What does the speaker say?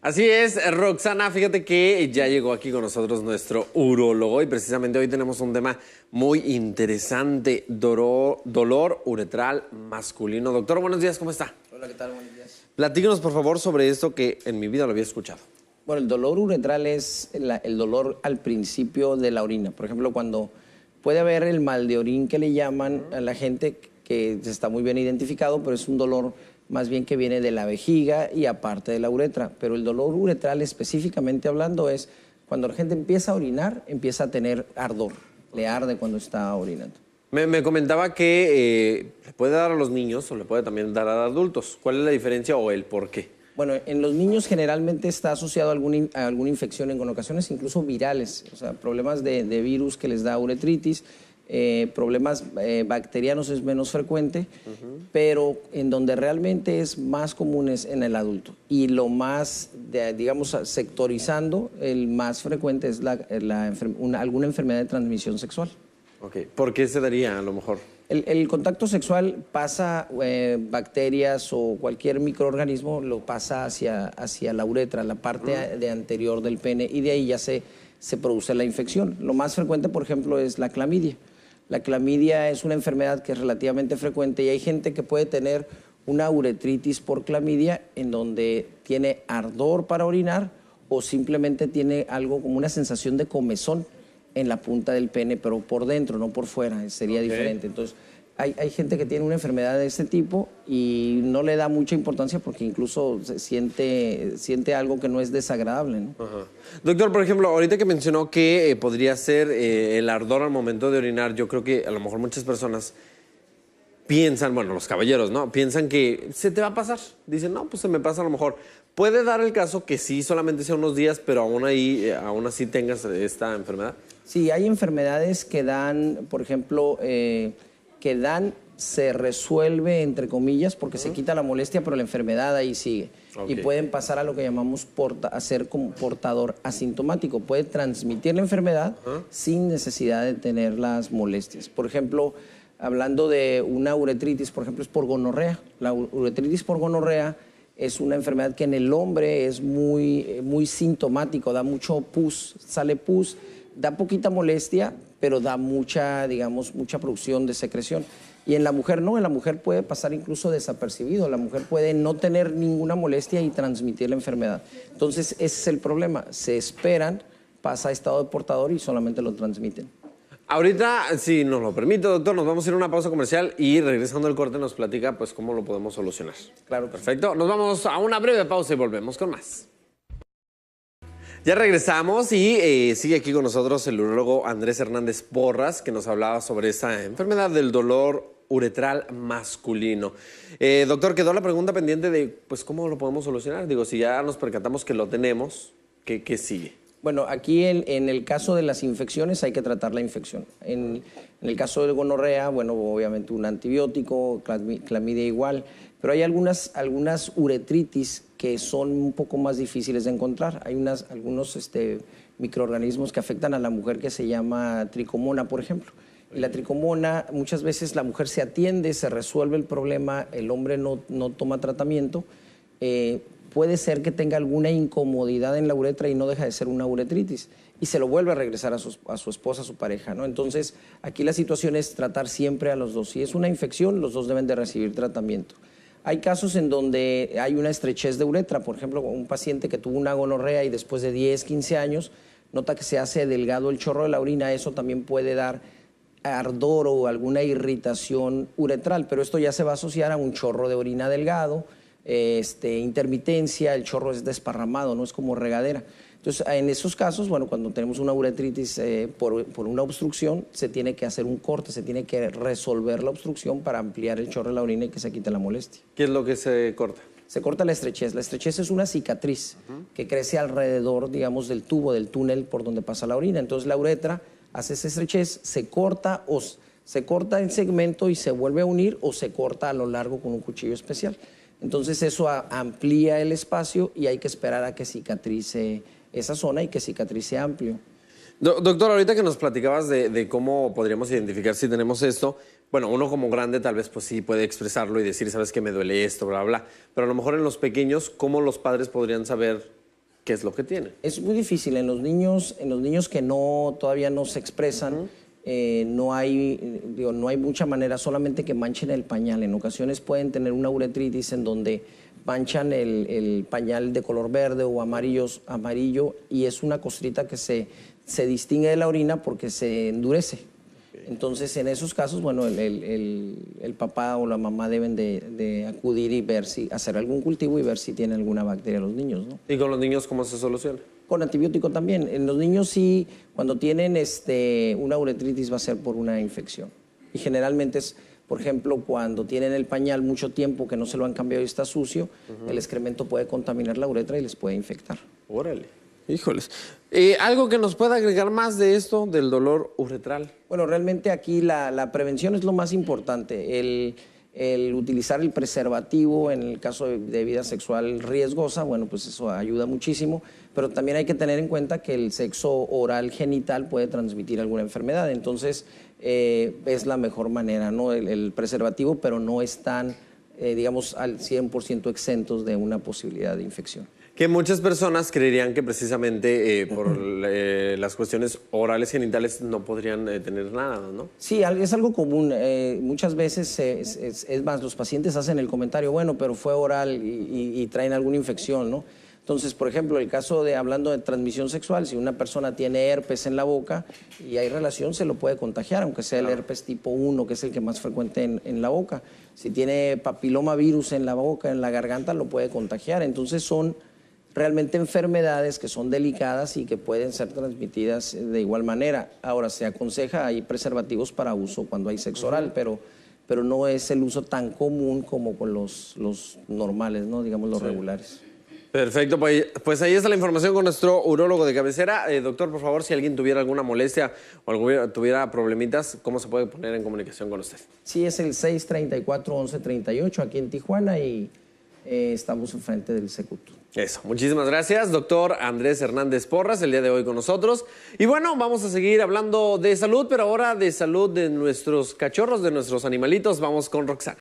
Así es, Roxana, fíjate que ya llegó aquí con nosotros nuestro urólogo y precisamente hoy tenemos un tema muy interesante, dolor uretral masculino. Doctor, buenos días, ¿cómo está? Hola, ¿qué tal? Buenos días. Platícanos, por favor, sobre esto que en mi vida lo había escuchado. Bueno, el dolor uretral es el dolor al principio de la orina. Por ejemplo, cuando puede haber el mal de orín que le llaman a la gente, que está muy bien identificado, pero es un dolor más bien que viene de la vejiga y aparte de la uretra. Pero el dolor uretral, específicamente hablando, es cuando la gente empieza a orinar, empieza a tener ardor. Le arde cuando está orinando. Me comentaba que le puede dar a los niños o le puede también dar a adultos. ¿Cuál es la diferencia o el por qué? Bueno, en los niños generalmente está asociado a alguna infección, en ocasiones incluso virales, o sea, problemas de virus que les da uretritis, problemas bacterianos es menos frecuente, pero en donde realmente es más común es en el adulto. Y lo más, digamos, sectorizando, el más frecuente es alguna enfermedad de transmisión sexual. Ok, ¿por qué se daría a lo mejor? El contacto sexual pasa, bacterias o cualquier microorganismo lo pasa hacia la uretra, la parte de anterior del pene, y de ahí ya se produce la infección. Lo más frecuente, por ejemplo, es la clamidia. La clamidia es una enfermedad que es relativamente frecuente y hay gente que puede tener una uretritis por clamidia en donde tiene ardor para orinar o simplemente tiene algo como una sensación de comezón en la punta del pene, pero por dentro, no por fuera, sería diferente. Entonces, hay gente que tiene una enfermedad de este tipo y no le da mucha importancia porque incluso se siente algo que no es desagradable, ¿no? Ajá. Doctor, por ejemplo, ahorita que mencionó que podría ser el ardor al momento de orinar, yo creo que a lo mejor muchas personas piensan, bueno, los caballeros, ¿no? Piensan que se te va a pasar. Dicen, no, pues se me pasa a lo mejor. Puede dar el caso que sí, solamente sea unos días, pero aún así tengas esta enfermedad. Sí, hay enfermedades que dan, por ejemplo, se resuelve, entre comillas, porque se quita la molestia, pero la enfermedad ahí sigue. Y pueden pasar a lo que llamamos a ser como portador asintomático. Puede transmitir la enfermedad sin necesidad de tener las molestias. Por ejemplo, hablando de una uretritis, por ejemplo, es por gonorrea. La uretritis por gonorrea es una enfermedad que en el hombre es muy sintomático, da mucho pus, sale pus, da poquita molestia, pero da mucha, digamos, mucha producción de secreción. Y en la mujer no, en la mujer puede pasar incluso desapercibido. La mujer puede no tener ninguna molestia y transmitir la enfermedad. Entonces, ese es el problema. Se esperan, pasa a estado de portador y solamente lo transmiten. Ahorita, si nos lo permite, doctor, nos vamos a ir a una pausa comercial y regresando al corte nos platica pues cómo lo podemos solucionar. Claro. Perfecto. Nos vamos a una breve pausa y volvemos con más. Ya regresamos y sigue aquí con nosotros el urólogo Andrés Hernández Porras, que nos hablaba sobre esa enfermedad del dolor uretral masculino. Doctor, quedó la pregunta pendiente de pues cómo lo podemos solucionar. Digo, si ya nos percatamos que lo tenemos, ¿qué sigue? Bueno, aquí en el caso de las infecciones hay que tratar la infección. En el caso de gonorrea, bueno, obviamente un antibiótico, clamidia igual, pero hay algunas uretritis que son un poco más difíciles de encontrar. Hay algunos microorganismos que afectan a la mujer que se llama tricomona, por ejemplo. Y la tricomona, muchas veces la mujer se atiende, se resuelve el problema, el hombre no toma tratamiento. Puede ser que tenga alguna incomodidad en la uretra y no deja de ser una uretritis y se lo vuelve a regresar a su esposa, a su pareja, ¿no? Entonces, aquí la situación es tratar siempre a los dos. Si es una infección, los dos deben de recibir tratamiento. Hay casos en donde hay una estrechez de uretra, por ejemplo, un paciente que tuvo una gonorrea y después de 10, 15 años nota que se hace delgado el chorro de la orina, eso también puede dar ardor o alguna irritación uretral, pero esto ya se va a asociar a un chorro de orina delgado, intermitencia, el chorro es desparramado, no es como regadera. Entonces, en esos casos, bueno, cuando tenemos una uretritis por una obstrucción, se tiene que hacer un corte, se tiene que resolver la obstrucción para ampliar el chorro de la orina y que se quite la molestia. ¿Qué es lo que se corta? Se corta la estrechez. La estrechez es una cicatriz que crece alrededor, digamos, del tubo, del túnel por donde pasa la orina. Entonces, la uretra hace esa estrechez, se corta en segmento y se vuelve a unir o se corta a lo largo con un cuchillo especial. Entonces eso amplía el espacio y hay que esperar a que cicatrice esa zona y que cicatrice amplio. Doctor, ahorita que nos platicabas de cómo podríamos identificar si tenemos esto, bueno, uno como grande tal vez pues sí puede expresarlo y decir, sabes que me duele esto, bla, bla, pero a lo mejor en los pequeños, ¿cómo los padres podrían saber qué es lo que tienen. Es muy difícil. En los niños que todavía no se expresan, no hay mucha manera, solamente que manchen el pañal. En ocasiones pueden tener una uretritis en donde manchan el pañal de color verde o amarillo, y es una costrita que se distingue de la orina porque se endurece. Entonces, en esos casos, bueno, el papá o la mamá deben de acudir y hacer algún cultivo y ver si tiene alguna bacteria los niños, ¿no? ¿Y con los niños cómo se soluciona? Con antibiótico también. En los niños sí, cuando tienen una uretritis va a ser por una infección. Y generalmente es, por ejemplo, cuando tienen el pañal mucho tiempo que no se lo han cambiado y está sucio, el excremento puede contaminar la uretra y les puede infectar. Órale. Híjoles. ¿Algo que nos pueda agregar más de esto, del dolor uretral? Bueno, realmente aquí la prevención es lo más importante. El utilizar el preservativo en el caso de vida sexual riesgosa, bueno, pues eso ayuda muchísimo, pero también hay que tener en cuenta que el sexo oral genital puede transmitir alguna enfermedad, entonces es la mejor manera, ¿no? El preservativo, pero no están, digamos, al 100% exentos de una posibilidad de infección. Que muchas personas creerían que precisamente por las cuestiones orales genitales no podrían tener nada, ¿no? Sí, es algo común. Muchas veces, es más, los pacientes hacen el comentario, bueno, pero fue oral y traen alguna infección, ¿no? Entonces, por ejemplo, el caso hablando de transmisión sexual, si una persona tiene herpes en la boca y hay relación, se lo puede contagiar, aunque sea el herpes tipo 1, que es el que más frecuente en la boca. Si tiene papilomavirus en la boca, en la garganta, lo puede contagiar. Entonces, son realmente enfermedades que son delicadas y que pueden ser transmitidas de igual manera. Ahora, se aconseja, hay preservativos para uso cuando hay sexo oral, pero no es el uso tan común como con los normales, ¿no? Digamos, los regulares. Perfecto, pues ahí está la información con nuestro urólogo de cabecera. Doctor, por favor, si alguien tuviera alguna molestia o tuviera problemitas, ¿cómo se puede poner en comunicación con usted? Sí, es el 634-1138 aquí en Tijuana y estamos enfrente del Secuto. Eso, muchísimas gracias, doctor Andrés Hernández Porras, el día de hoy con nosotros. Y bueno, vamos a seguir hablando de salud, pero ahora de salud de nuestros cachorros, de nuestros animalitos. Vamos con Roxana.